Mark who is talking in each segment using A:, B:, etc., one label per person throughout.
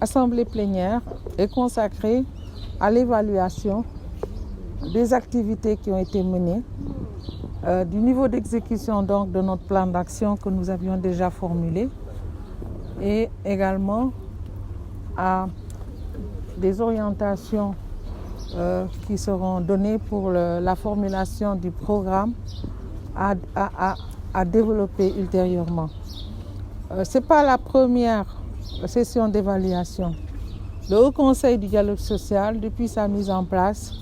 A: assemblée plénière est consacrée à l'évaluation des activités qui ont été menées, du niveau d'exécution donc de notre plan d'action que nous avions déjà formulé et également à des orientations qui seront données pour la formulation du programme à développer ultérieurement. Ce n'est pas la première session d'évaluation. Le Haut Conseil du dialogue social, depuis sa mise en place,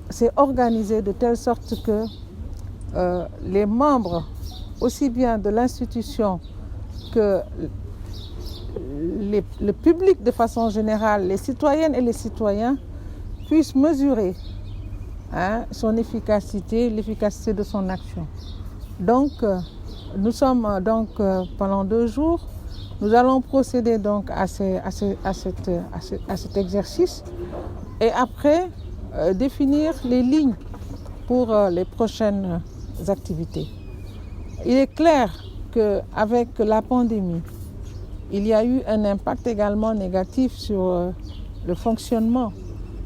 A: s'est organisé de telle sorte que les membres, aussi bien de l'institution que le public de façon générale, les citoyennes et les citoyens, puissent mesurer son efficacité, l'efficacité de son action. Donc, nous sommes pendant 2 jours, nous allons procéder donc à cet exercice et après définir les lignes pour les prochaines activités. Il est clair qu'avec la pandémie, il y a eu un impact également négatif sur le fonctionnement,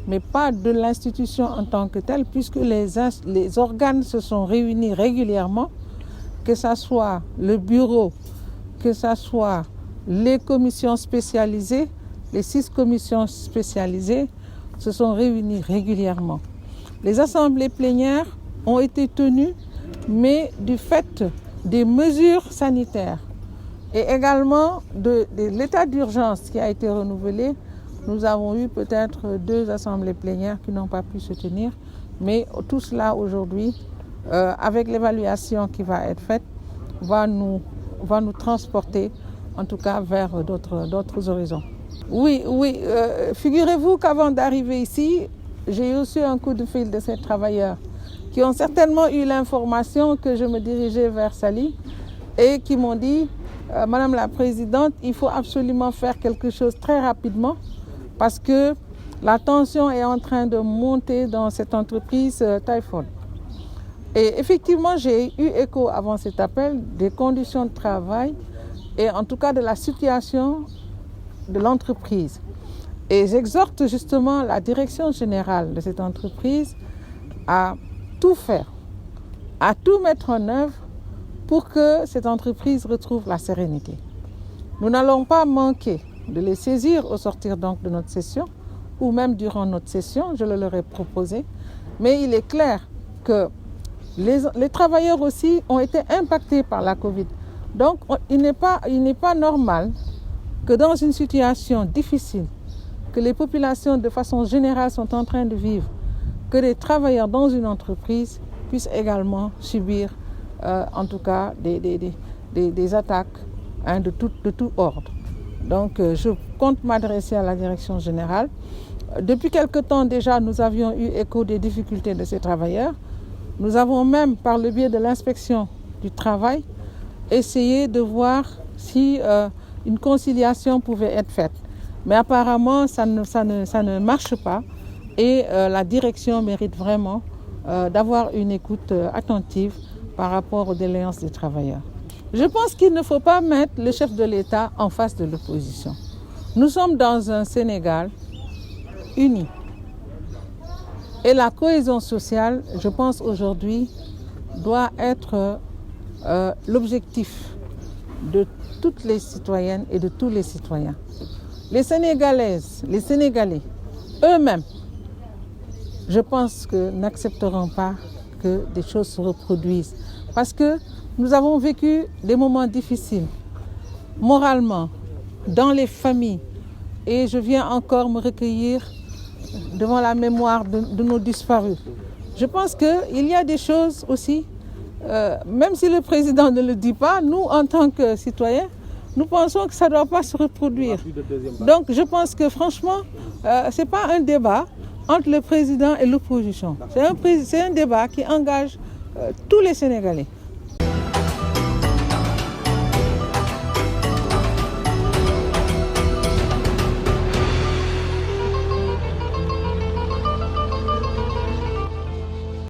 A: mais pas de l'institution en tant que telle, puisque les organes se sont réunis régulièrement, que ce soit le bureau, que ce soit les commissions spécialisées, les 6 commissions spécialisées se sont réunies régulièrement. Les assemblées plénières ont été tenues, mais du fait des mesures sanitaires et également de l'état d'urgence qui a été renouvelé, nous avons eu peut-être 2 assemblées plénières qui n'ont pas pu se tenir, mais tout cela aujourd'hui, avec l'évaluation qui va être faite, va nous transporter en tout cas vers d'autres horizons. Oui, figurez-vous qu'avant d'arriver ici, j'ai reçu un coup de fil de ces travailleurs qui ont certainement eu l'information que je me dirigeais vers Saly et qui m'ont dit « Madame la Présidente, il faut absolument faire quelque chose très rapidement parce que la tension est en train de monter dans cette entreprise Typhoon ». Et effectivement, j'ai eu écho avant cet appel des conditions de travail et en tout cas de la situation de l'entreprise. Et j'exhorte justement la direction générale de cette entreprise à tout faire, à tout mettre en œuvre pour que cette entreprise retrouve la sérénité. Nous n'allons pas manquer de les saisir au sortir donc de notre session ou même durant notre session, je le leur ai proposé, mais il est clair que les travailleurs aussi ont été impactés par la Covid. Donc, il n'est pas normal que dans une situation difficile, que les populations de façon générale sont en train de vivre, que les travailleurs dans une entreprise puissent également subir, en tout cas, des attaques de tout ordre. Donc, je compte m'adresser à la direction générale. Depuis quelque temps déjà, nous avions eu écho des difficultés de ces travailleurs. Nous avons même, par le biais de l'inspection du travail, essayé de voir si une conciliation pouvait être faite. Mais apparemment, ça ne marche pas et la direction mérite vraiment d'avoir une écoute attentive par rapport aux doléances des travailleurs. Je pense qu'il ne faut pas mettre le chef de l'État en face de l'opposition. Nous sommes dans un Sénégal uni. Et la cohésion sociale, je pense aujourd'hui, doit être l'objectif de toutes les citoyennes et de tous les citoyens. Les Sénégalaises, les Sénégalais, eux-mêmes, je pense que n'accepteront pas que des choses se reproduisent. Parce que nous avons vécu des moments difficiles, moralement, dans les familles. Et je viens encore me recueillir devant la mémoire de nos disparus. Je pense qu'il y a des choses aussi, même si le président ne le dit pas, nous, en tant que citoyens, nous pensons que ça ne doit pas se reproduire. Donc je pense que franchement, ce n'est pas un débat entre le président et l'opposition. C'est un débat qui engage tous les Sénégalais.